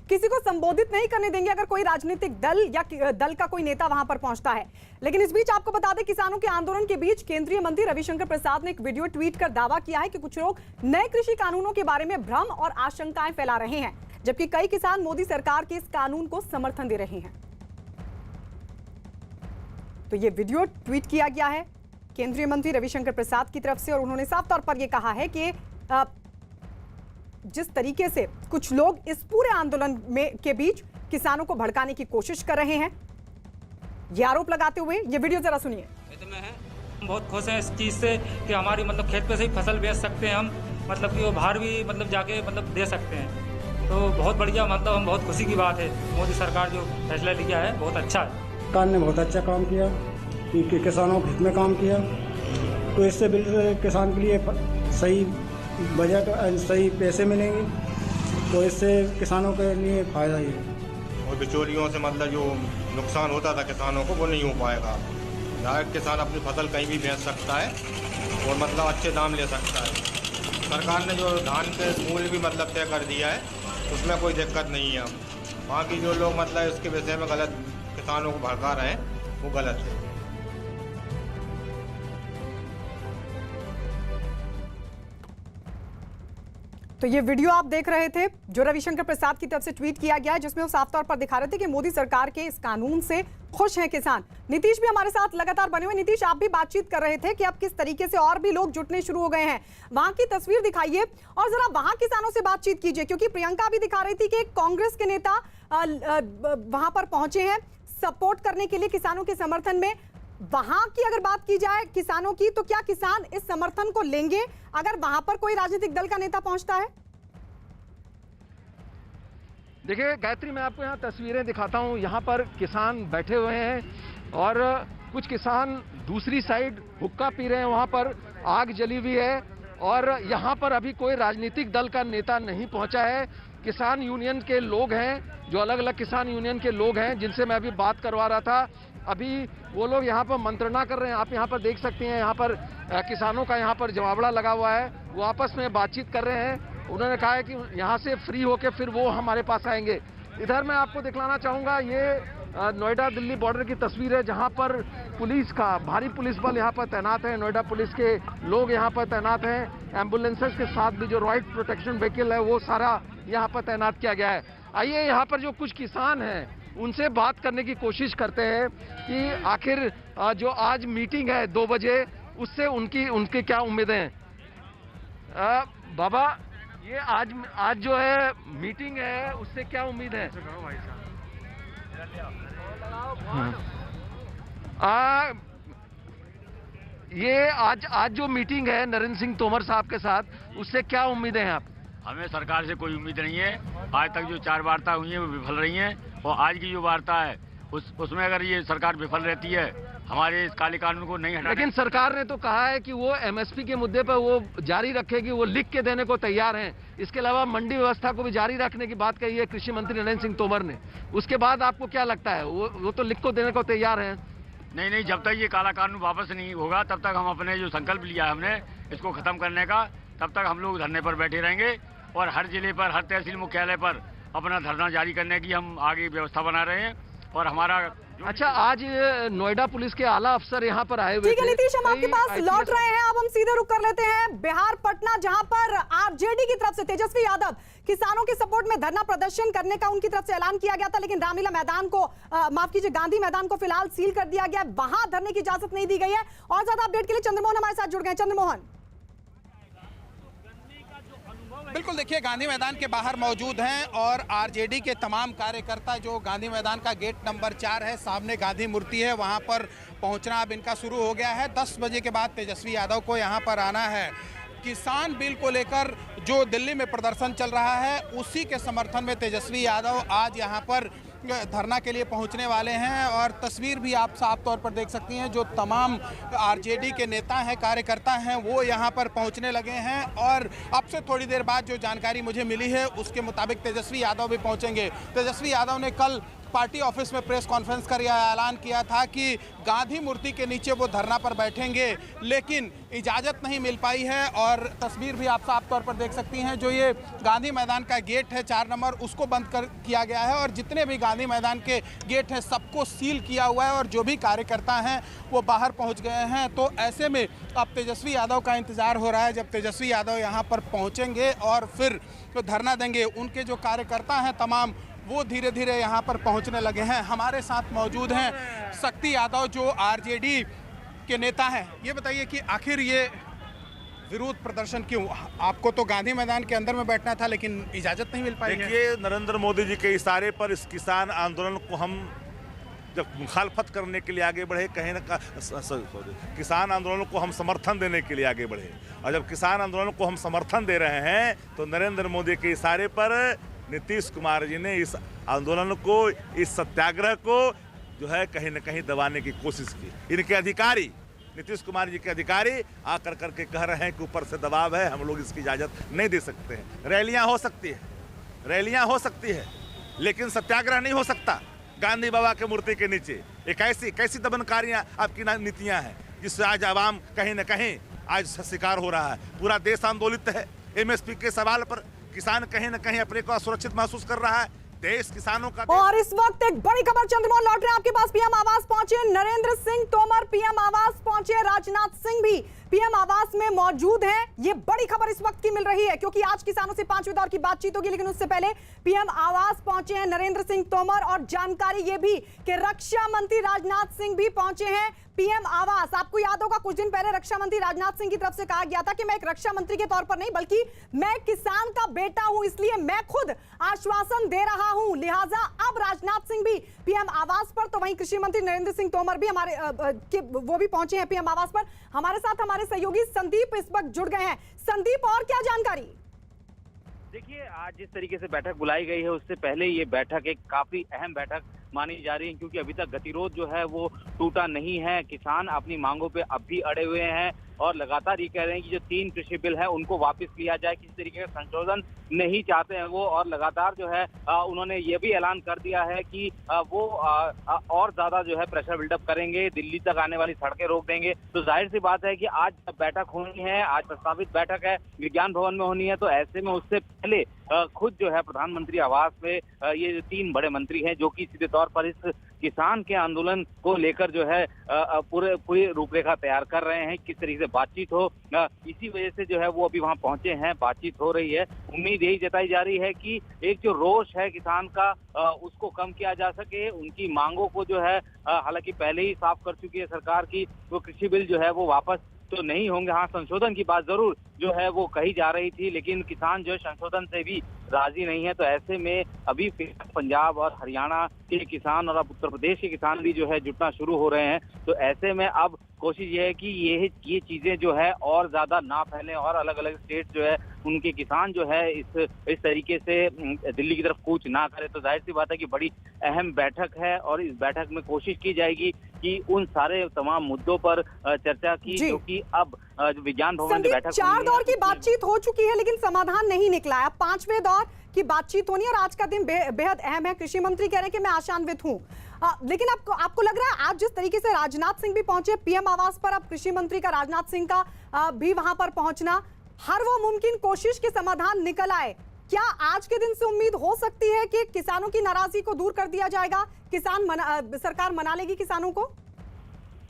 किसी को संबोधित नहीं करने देंगे अगर कोई राजनीतिक दल या दल का कोई नेता वहां पर पहुंचता है। लेकिन इस बीच आपको बता दें, किसानों के आंदोलन के बीच केंद्रीय मंत्री रविशंकर प्रसाद ने एक वीडियो ट्वीट कर दावा किया है कि कुछ लोग नए कृषि कानूनों के बारे में भ्रम और आशंकाएं फैला रहे हैं, जबकि कई किसान मोदी सरकार के इस कानून को समर्थन दे रहे हैं। तो ये वीडियो ट्वीट किया गया है केंद्रीय मंत्री रविशंकर प्रसाद की तरफ से और उन्होंने साफ तौर पर यह कहा है कि जिस तरीके से कुछ लोग इस पूरे आंदोलन में के बीच किसानों को भड़काने की कोशिश कर रहे हैं, ये आरोप लगाते हुए ये वीडियो जरा सुनिए। हम बहुत खुश हैं इस चीज से कि हमारी खेत पे से ही फसल बेच सकते हैं हम, कि वो बाहर भी जाके दे सकते हैं। तो बहुत बढ़िया, हम बहुत खुशी की बात है। मोदी सरकार जो फैसला लिया है बहुत अच्छा है। सरकार ने बहुत अच्छा काम किया कि किसानों के हित में काम किया, तो इससे बिल्कुल किसान के लिए सही बजट सही पैसे मिलेंगे, तो इससे किसानों के लिए फायदा ही है। और बिचौलियों से जो नुकसान होता था किसानों को वो नहीं हो पाएगा। डायरेक्ट किसान अपनी फसल कहीं भी बेच सकता है और अच्छे दाम ले सकता है। सरकार ने जो धान के मूल्य भी तय कर दिया है, उसमें कोई दिक्कत नहीं है। बाकी जो लोग इसके विषय में गलत किसानों को भड़का रहे हैं वो गलत है। तो ये वीडियो आप देख रहे थे जो रविशंकर प्रसाद की तरफ से ट्वीट किया गया है, जिसमें वो साफ तौर पर दिखा रहे थे कि मोदी सरकार के इस कानून से खुश हैं किसान। नीतीश भी हमारे साथ लगातार बने हुए। नीतीश, आप भी बातचीत कर रहे थे कि अब किस तरीके से और भी लोग जुटने शुरू हो गए हैं, वहां की तस्वीर दिखाइए और जरा वहां किसानों से बातचीत कीजिए, क्योंकि प्रियंका भी दिखा रही थी कि कांग्रेस के नेता वहां पर पहुंचे हैं सपोर्ट करने के लिए किसानों के समर्थन में। वहां की अगर बात की जाए किसानों की, तो क्या किसान इस समर्थन को लेंगे अगर वहां पर कोई राजनीतिक दल का नेता पहुंचता है? देखिए गायत्री, मैं आपको यहाँ तस्वीरें दिखाता हूँ। यहाँ पर किसान बैठे हुए हैं और कुछ किसान दूसरी साइड हुक्का पी रहे हैं, वहाँ पर आग जली हुई है और यहाँ पर अभी कोई राजनीतिक दल का नेता नहीं पहुँचा है। किसान यूनियन के लोग हैं, जो अलग अलग किसान यूनियन के लोग हैं जिनसे मैं अभी बात करवा रहा था, अभी वो लोग यहाँ पर मंत्रणा कर रहे हैं। आप यहाँ पर देख सकते हैं, यहाँ पर किसानों का यहाँ पर जमावड़ा लगा हुआ है, वो आपस में बातचीत कर रहे हैं। उन्होंने कहा है कि यहाँ से फ्री होके फिर वो हमारे पास आएंगे। इधर मैं आपको दिखलाना चाहूँगा, ये नोएडा दिल्ली बॉर्डर की तस्वीर है, जहाँ पर पुलिस का भारी पुलिस बल यहाँ पर तैनात है। नोएडा पुलिस के लोग यहाँ पर तैनात हैं, एम्बुलेंसेस के साथ भी जो रॉइड प्रोटेक्शन व्हीकल है वो सारा यहाँ पर तैनात किया गया है। आइए यहाँ पर जो कुछ किसान हैं उनसे बात करने की कोशिश करते हैं कि आखिर जो आज मीटिंग है 2 बजे, उससे उनकी क्या उम्मीदें हैं। बाबा, ये आज जो है मीटिंग है, उससे क्या उम्मीद है? ये आज जो मीटिंग है नरेंद्र सिंह तोमर साहब के साथ, उससे क्या उम्मीदें हैं आप? हमें सरकार से कोई उम्मीद नहीं है। आज तक जो 4 वार्ता हुई हैं वो विफल रही हैं और आज की जो वार्ता है उसमें अगर ये सरकार विफल रहती है, हमारे इस काले कानून को नहीं हटाने। लेकिन सरकार ने तो कहा है कि वो एमएसपी के मुद्दे पर वो जारी रखेगी, वो लिख के देने को तैयार हैं। इसके अलावा मंडी व्यवस्था को भी जारी रखने की बात कही है कृषि मंत्री नरेंद्र सिंह तोमर ने। उसके बाद आपको क्या लगता है, वो तो लिख को देने को तैयार हैं? नहीं, जब तक ये काला कानून वापस नहीं होगा तब तक हम अपने जो संकल्प लिया है हमने इसको खत्म करने का, तब तक हम लोग धरने पर बैठे रहेंगे और हर जिले पर, हर तहसील मुख्यालय पर अपना धरना जारी करने की हम आगे व्यवस्था बना रहे हैं। और हमारा अच्छा, आज नोएडा पुलिस के आला अफसर यहाँ पर आए हुए। ठीक है नीतीश, हम आपके पास लौट रहे हैं। अब हम सीधे रुक कर लेते हैं बिहार पटना, जहां पर आरजेडी की तरफ से तेजस्वी यादव किसानों के सपोर्ट में धरना प्रदर्शन करने का उनकी तरफ से ऐलान किया गया था, लेकिन रामलीला मैदान को माफ कीजिए गांधी मैदान को फिलहाल सील कर दिया गया, वहां धरने की इजाजत नहीं दी गई है। और ज्यादा अपडेट के लिए चंद्रमोहन हमारे साथ जुड़ गए। चंद्रमोहन, बिल्कुल, देखिए गांधी मैदान के बाहर मौजूद हैं और आरजेडी के तमाम कार्यकर्ता जो गांधी मैदान का गेट नंबर 4 है, सामने गांधी मूर्ति है, वहां पर पहुंचना अब इनका शुरू हो गया है। 10 बजे के बाद तेजस्वी यादव को यहां पर आना है। किसान बिल को लेकर जो दिल्ली में प्रदर्शन चल रहा है, उसी के समर्थन में तेजस्वी यादव आज यहां पर धरना के लिए पहुंचने वाले हैं। और तस्वीर भी आप साफ तौर पर देख सकती हैं, जो तमाम आरजेडी के नेता हैं, कार्यकर्ता हैं, वो यहां पर पहुंचने लगे हैं। और अब से थोड़ी देर बाद जो जानकारी मुझे मिली है उसके मुताबिक तेजस्वी यादव भी पहुंचेंगे। तेजस्वी यादव ने कल पार्टी ऑफिस में प्रेस कॉन्फ्रेंस कर यह ऐलान किया था कि गांधी मूर्ति के नीचे वो धरना पर बैठेंगे, लेकिन इजाज़त नहीं मिल पाई है। और तस्वीर भी आप साफ तौर पर देख सकती हैं, जो ये गांधी मैदान का गेट है 4 नंबर, उसको बंद कर किया गया है और जितने भी गांधी मैदान के गेट हैं सबको सील किया हुआ है और जो भी कार्यकर्ता हैं वो बाहर पहुंच गए हैं। तो ऐसे में अब तेजस्वी यादव का इंतज़ार हो रहा है, जब तेजस्वी यादव यहाँ पर पहुँचेंगे और फिर तो धरना देंगे। उनके जो कार्यकर्ता हैं तमाम, वो धीरे धीरे यहाँ पर पहुँचने लगे हैं। हमारे साथ मौजूद हैं शक्ति यादव, जो आरजेडी के नेता हैं। ये बताइए कि आखिर ये विरोध प्रदर्शन क्यों? आपको तो गांधी मैदान के अंदर में बैठना था, लेकिन इजाज़त नहीं मिल पाई है। देखिए, नरेंद्र मोदी जी के इशारे पर इस किसान आंदोलन को हम जब मुखालफत करने के लिए आगे बढ़े, कहीं ना किसान आंदोलन को हम समर्थन देने के लिए आगे बढ़े, और जब किसान आंदोलन को हम समर्थन दे रहे हैं तो नरेंद्र मोदी के इशारे पर नीतीश कुमार जी ने इस आंदोलन को, इस सत्याग्रह को जो है कहीं न कहीं दबाने की कोशिश की। इनके अधिकारी, नीतीश कुमार जी के अधिकारी आकर करके कह रहे हैं कि ऊपर से दबाव है, हम लोग इसकी इजाज़त नहीं दे सकते हैं। रैलियां हो सकती है, रैलियां हो सकती है, लेकिन सत्याग्रह नहीं हो सकता गांधी बाबा के मूर्ति के नीचे। एक कैसी दमनकारियां आपकी नीतियां हैं जिससे आज आवाम कहीं न कहीं आज शिकार हो रहा है। पूरा देश आंदोलित है एमएसपी के सवाल पर। किसान कहीं न कहीं अपने को असुरक्षित महसूस कर रहा है। देश किसानों का और इस वक्त एक बड़ी खबर चंद्रमोहन लौट रहे हैं आपके पास। पीएम आवास पहुंचे नरेंद्र सिंह तोमर, पीएम आवास पहुंचे राजनाथ सिंह भी पीएम आवास में मौजूद हैं। ये बड़ी खबर इस वक्त की मिल रही है क्योंकि आज किसानों से 5वें दौर की बातचीत होगी, लेकिन उससे पहले पीएम आवास पहुंचे हैं नरेंद्र सिंह तोमर। और जानकारी ये भी कि रक्षा मंत्री राजनाथ सिंह भी पहुंचे हैं पीएम आवास। आपको याद होगा कुछ दिन पहले रक्षा मंत्री राजनाथ सिंह की तरफ से कहा गया था कि मैं एक रक्षा मंत्री के तौर पर नहीं बल्कि मैं किसान का बेटा हूं, इसलिए मैं खुद आश्वासन दे रहा हूं। लिहाजा अब राजनाथ सिंह भी पीएम आवास पर, तो वहीं कृषि मंत्री नरेंद्र सिंह तोमर भी वो भी पहुंचे हैं पीएम आवास पर। हमारे साथ हमारे सहयोगी संदीप इस वक्त जुड़ गए हैं। संदीप, और क्या जानकारी? देखिए, आज जिस तरीके से बैठक बुलाई गई है उससे पहले ये बैठक एक काफी अहम बैठक मानी जा रही है, क्योंकि अभी तक गतिरोध जो है वो टूटा नहीं है। किसान अपनी मांगों पे अब भी अड़े हुए हैं और लगातार ये कह रहे हैं कि जो 3 कृषि बिल है उनको वापस लिया जाए, किसी तरीके का संशोधन नहीं चाहते हैं वो। और लगातार जो है उन्होंने ये भी ऐलान कर दिया है कि वो और ज्यादा जो है प्रेशर बिल्डअप करेंगे, दिल्ली तक आने वाली सड़कें रोक देंगे। तो जाहिर सी बात है कि आज बैठक होनी है, आज प्रस्तावित बैठक है, विज्ञान भवन में होनी है। तो ऐसे में उससे पहले खुद जो है प्रधानमंत्री आवास में ये 3 बड़े मंत्री हैं जो कि सीधे तौर पर इस किसान के आंदोलन को लेकर जो है पूरी रूपरेखा तैयार कर रहे हैं, किस तरीके से बातचीत हो। इसी वजह से जो है वो अभी वहां पहुंचे हैं, बातचीत हो रही है। उम्मीद यही जताई जा रही है कि एक जो रोष है किसान का उसको कम किया जा सके। उनकी मांगों को जो है हालांकि पहले ही साफ कर चुकी है सरकार की, वो कृषि बिल जो है वो वापस तो नहीं होंगे। हाँ, संशोधन की बात जरूर जो है वो कही जा रही थी, लेकिन किसान जो है संशोधन से भी राजी नहीं है। तो ऐसे में अभी पंजाब और हरियाणा के किसान और अब उत्तर प्रदेश के किसान भी जो है जुटना शुरू हो रहे हैं। तो ऐसे में अब कोशिश ये है कि ये चीजें जो है और ज्यादा ना फैलें और अलग अलग स्टेट जो है उनके किसान जो है इस तरीके से दिल्ली की तरफ कूच ना करे। तो जाहिर सी बात है कि बड़ी अहम बैठक है और इस बैठक में कोशिश की जाएगी कि उन सारे तमाम मुद्दों पर चर्चा की जो कि अब विज्ञान भवन में बैठक 4 दौर की बातचीत हो चुकी है लेकिन समाधान नहीं निकला है। 5वें दौर की बातचीत होनी है और आज का दिन बेहद अहम है। कृषि मंत्री कह रहे हैं कि मैं आशान्वित हूं, लेकिन आपको लग रहा है आज जिस तरीके से राजनाथ सिंह भी पहुंचे पीएम आवास पर, अब कृषि मंत्री का राजनाथ सिंह का भी वहां पर पहुंचना, हर वो मुमकिन कोशिश के समाधान निकल आए। क्या आज के दिन से उम्मीद हो सकती है कि किसानों की नाराजगी को दूर कर दिया जाएगा, सरकार मना लेगी किसानों को?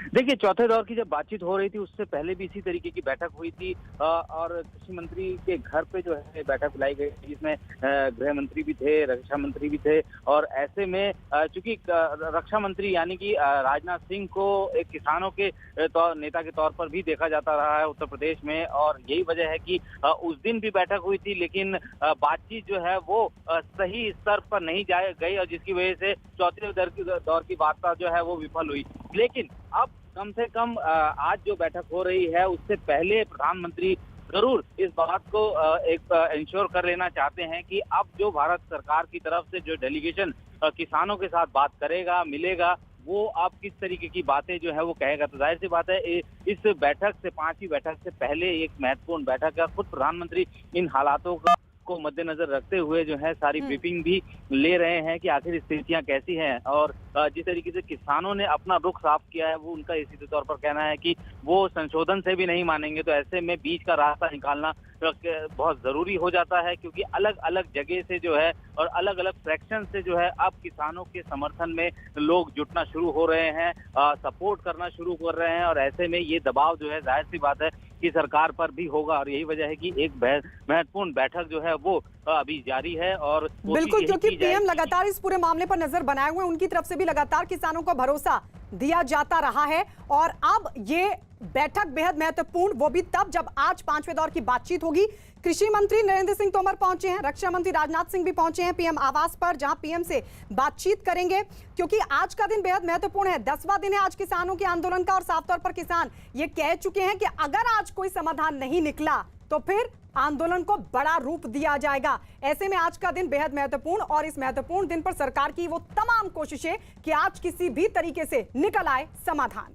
देखिए, चौथे दौर की जब बातचीत हो रही थी उससे पहले भी इसी तरीके की बैठक हुई थी और कृषि मंत्री के घर पे जो है बैठक बुलाई गई जिसमें गृह मंत्री भी थे, रक्षा मंत्री भी थे। और ऐसे में चूंकि रक्षा मंत्री यानी कि राजनाथ सिंह को एक किसानों के नेता के तौर पर भी देखा जाता रहा है उत्तर प्रदेश में, और यही वजह है कि उस दिन भी बैठक हुई थी लेकिन बातचीत जो है वो सही स्तर पर नहीं गई और जिसकी वजह से चौथे दौर की वार्ता जो है वो विफल हुई। लेकिन अब कम से कम आज जो बैठक हो रही है उससे पहले प्रधानमंत्री जरूर इस बात को एक इंश्योर कर लेना चाहते हैं कि अब जो भारत सरकार की तरफ से जो डेलीगेशन किसानों के साथ बात करेगा, मिलेगा, वो अब किस तरीके की बातें जो है वो कहेगा। तो जाहिर सी बात है इस बैठक से 5वीं बैठक से पहले एक महत्वपूर्ण बैठक है। खुद प्रधानमंत्री इन हालातों का को मद्देनजर रखते हुए जो है सारी ब्रीफिंग भी ले रहे हैं कि आखिर स्थितियां कैसी हैं। और जिस तरीके से किसानों ने अपना रुख साफ किया है, वो उनका सीधे तौर पर कहना है कि वो संशोधन से भी नहीं मानेंगे। तो ऐसे में बीच का रास्ता निकालना बहुत जरूरी हो जाता है, क्योंकि अलग अलग जगह से जो है और अलग अलग फ्रैक्शन से जो है अब किसानों के समर्थन में लोग जुटना शुरू हो रहे हैं, सपोर्ट करना शुरू कर रहे हैं। और ऐसे में ये दबाव जो है जाहिर सी बात है कि सरकार पर भी होगा। और यही वजह है कि एक महत्वपूर्ण बैठक जो है वो अभी जारी है। और बिल्कुल, क्योंकि पीएम लगातार इस पूरे मामले पर नजर बनाए हुए, उनकी तरफ से भी लगातार किसानों को भरोसा दिया जाता रहा है। और अब ये बैठक बेहद महत्वपूर्ण, वो भी तब जब आज 5वें दौर की बातचीत होगी। कृषि मंत्री नरेंद्र सिंह तोमर पहुंचे हैं, रक्षा मंत्री राजनाथ सिंह भी पहुंचे हैं पीएम आवास पर, जहां पीएम से बातचीत करेंगे। क्योंकि आज का दिन बेहद महत्वपूर्ण है, 10वां दिन है आज किसानों के आंदोलन का। और साफ तौर पर किसान ये कह चुके हैं कि अगर आज कोई समाधान नहीं निकला तो फिर आंदोलन को बड़ा रूप दिया जाएगा। ऐसे में आज का दिन बेहद महत्वपूर्ण, और इस महत्वपूर्ण दिन पर सरकार की वो तमाम कोशिशें कि आज किसी भी तरीके से निकल आए समाधान।